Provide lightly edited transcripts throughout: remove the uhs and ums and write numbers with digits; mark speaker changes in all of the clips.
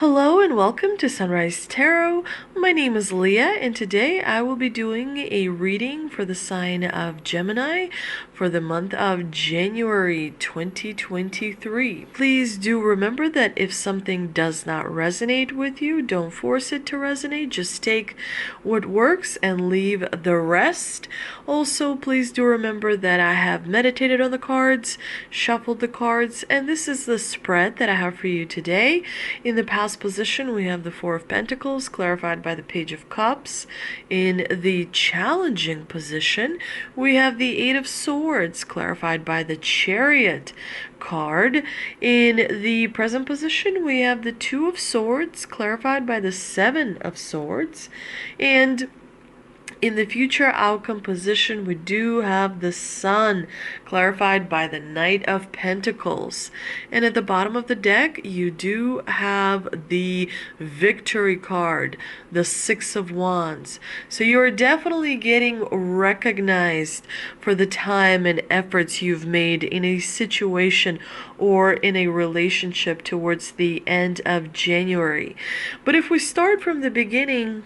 Speaker 1: Hello and welcome to Sunrise Tarot. My name is Leah and today I will be doing a reading for the sign of Gemini for the month of January 2023. Please do remember that if something does not resonate with you, don't force it to resonate. Just take what works and leave the rest. Also, please do remember that I have meditated on the cards, shuffled the cards, and this is the spread that I have for you today. In the past position, we have the Four of Pentacles, clarified by the Page of Cups. In the challenging position, we have the Eight of Swords, clarified by the Chariot card. In the present position, we have the Two of Swords, clarified by the Seven of Swords. And in the future outcome position, we do have the Sun, clarified by the Knight of Pentacles. And at the bottom of the deck, you do have the Victory card, the Six of Wands. So you're definitely getting recognized for the time and efforts you've made in a situation or in a relationship towards the end of January. But if we start from the beginning,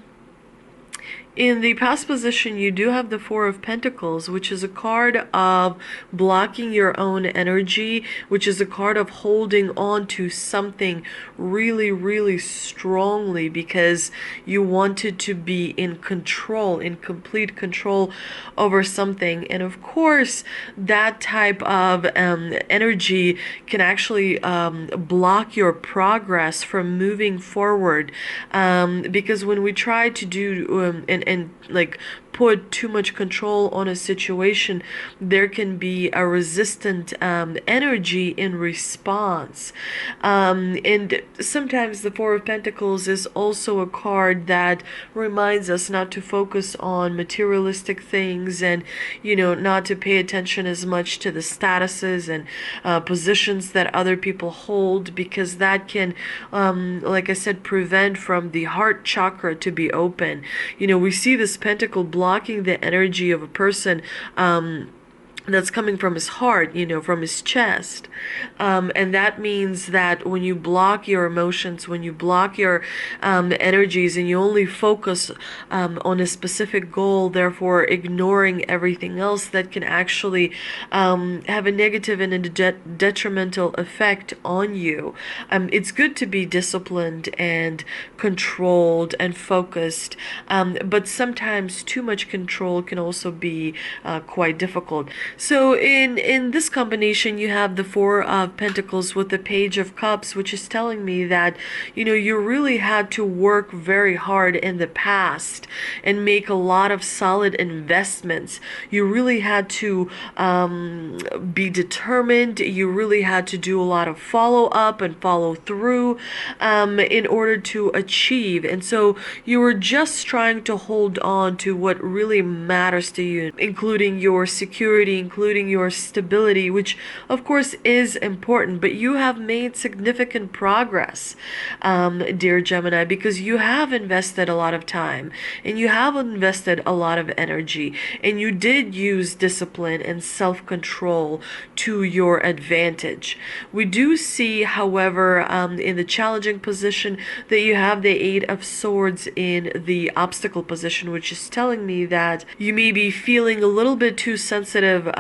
Speaker 1: in the past position, you do have the Four of Pentacles, which is a card of blocking your own energy, which is a card of holding on to something really, really strongly because you wanted to be in control, in complete control over something. And of course, that type of energy can actually block your progress from moving forward. Because when we try to do and like put too much control on a situation, there can be a resistant energy in response. And sometimes the Four of Pentacles is also a card that reminds us not to focus on materialistic things and, not to pay attention as much to the statuses and positions that other people hold, because that can, like I said, prevent from the heart chakra to be open. We see this pentacle blocking the energy of a person that's coming from his heart, from his chest. And that means that when you block your emotions, when you block your energies, and you only focus on a specific goal, therefore ignoring everything else, that can actually have a negative and a detrimental effect on you. It's good to be disciplined and controlled and focused, but sometimes too much control can also be quite difficult. So in this combination, you have the Four of Pentacles with the Page of Cups, which is telling me that, you really had to work very hard in the past and make a lot of solid investments. You really had to be determined. You really had to do a lot of follow up and follow through in order to achieve. And so you were just trying to hold on to what really matters to you, including your security, including your stability, which of course is important. But you have made significant progress, dear Gemini, because you have invested a lot of time and you have invested a lot of energy, and you did use discipline and self-control to your advantage. We do see, however, in the challenging position, that you have the Eight of Swords in the obstacle position, which is telling me that you may be feeling a little bit too sensitive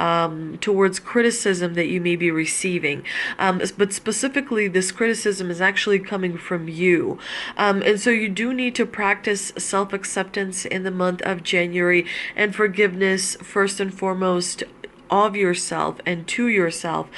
Speaker 1: towards criticism that you may be receiving. But specifically, this criticism is actually coming from you. And so you do need to practice self-acceptance in the month of January, and forgiveness first and foremost of yourself and to yourself,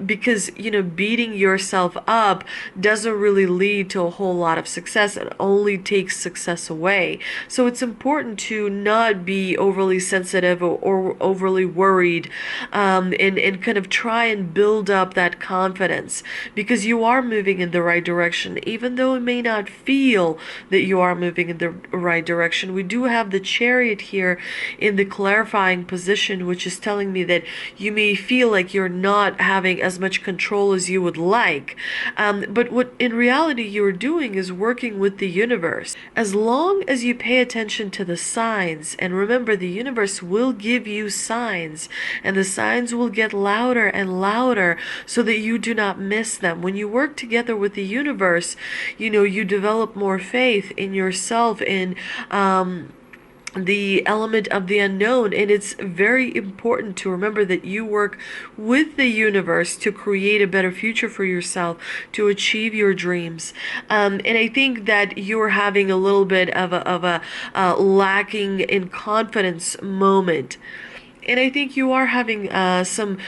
Speaker 1: because beating yourself up doesn't really lead to a whole lot of success. It only takes success away. So it's important to not be overly sensitive or overly worried, and kind of try and build up that confidence, because you are moving in the right direction, even though it may not feel that you are moving in the right direction. We do have the Chariot here in the clarifying position, which is telling me that you may feel like you're not having as much control as you would like. But what in reality you're doing is working with the universe. As long as you pay attention to the signs, and remember, the universe will give you signs, and the signs will get louder and louder so that you do not miss them. When you work together with the universe, you develop more faith in yourself, in the element of the unknown. And it's very important to remember that you work with the universe to create a better future for yourself, to achieve your dreams. And I think that you're having a little bit of a lacking in confidence moment. And I think you are having some,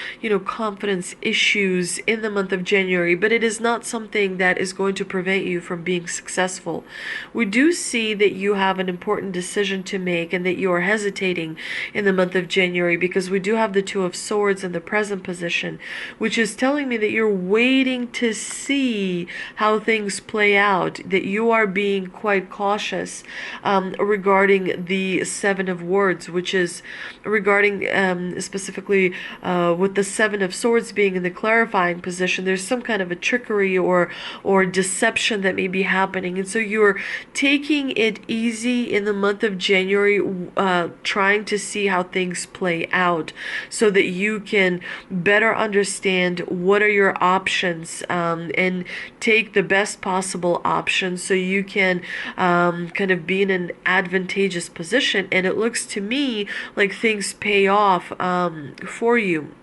Speaker 1: confidence issues in the month of January, but it is not something that is going to prevent you from being successful. We do see that you have an important decision to make and that you are hesitating in the month of January, because we do have the Two of Swords in the present position, which is telling me that you're waiting to see how things play out, that you are being quite cautious regarding the Seven of Swords, which is regarding specifically with the Seven of Swords being in the clarifying position. There's some kind of a trickery or deception that may be happening, and so you're taking it easy in the month of January, trying to see how things play out so that you can better understand what are your options, and take the best possible option so you can kind of be in an advantageous position. And it looks to me like things pay off for you.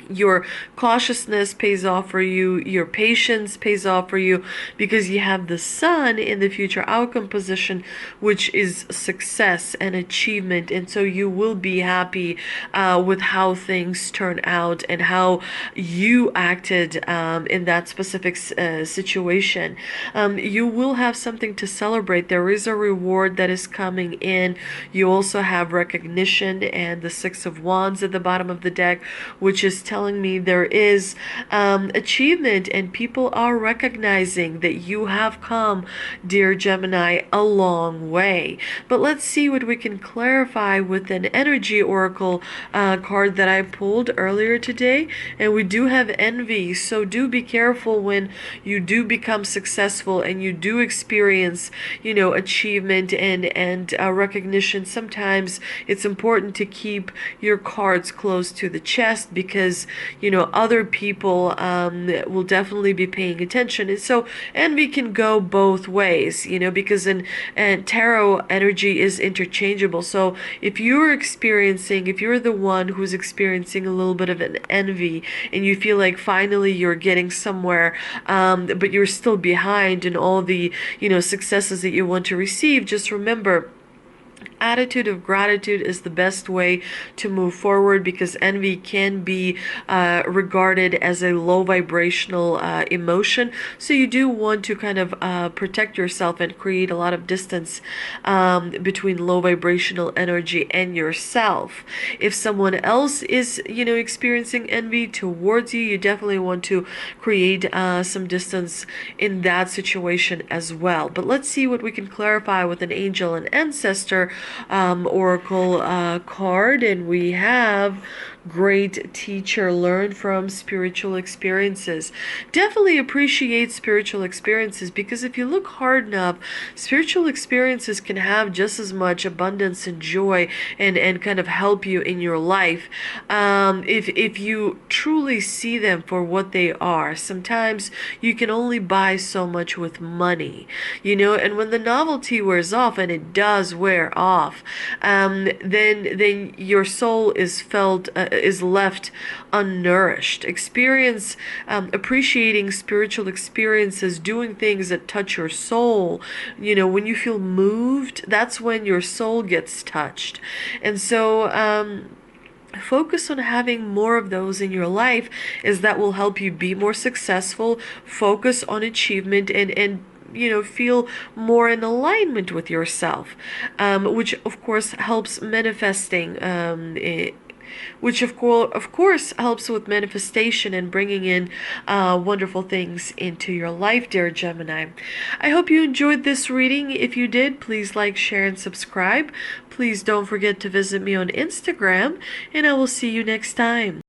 Speaker 1: Your cautiousness pays off for you, your patience pays off for you, because you have the Sun in the future outcome position, which is success and achievement. And so you will be happy with how things turn out and how you acted in that specific situation. You will have something to celebrate. There is a reward that is coming in. You also have recognition and the Six of Wands at the bottom of the deck, which is telling me there is achievement, and people are recognizing that you have come, dear Gemini, a long way. But let's see what we can clarify with an energy oracle card that I pulled earlier today. And we do have envy, so do be careful when you do become successful and you do experience, achievement and recognition. Sometimes it's important to keep your cards close to the chest, because other people will definitely be paying attention. And so envy can go both ways, because and tarot energy is interchangeable. So if you're the one who's experiencing a little bit of an envy, and you feel like finally you're getting somewhere, but you're still behind in all the, successes that you want to receive, just remember, attitude of gratitude is the best way to move forward, because envy can be regarded as a low vibrational emotion. So you do want to kind of protect yourself and create a lot of distance between low vibrational energy and yourself. If someone else is, experiencing envy towards you, you definitely want to create some distance in that situation as well. But let's see what we can clarify with an angel and ancestor oracle card. And we have great teacher, learn from spiritual experiences. Definitely appreciate spiritual experiences, because if you look hard enough, spiritual experiences can have just as much abundance and joy and kind of help you in your life if you truly see them for what they are. Sometimes you can only buy so much with money, and when the novelty wears off, and it does wear off, then your soul is left unnourished. Appreciating spiritual experiences, doing things that touch your soul. When you feel moved, that's when your soul gets touched. And so focus on having more of those in your life, as that will help you be more successful. Focus on achievement and feel more in alignment with yourself, which of course helps manifesting which of course helps with manifestation and bringing in wonderful things into your life, dear Gemini. I hope you enjoyed this reading. If you did, please like, share, and subscribe. Please don't forget to visit me on Instagram, and I will see you next time.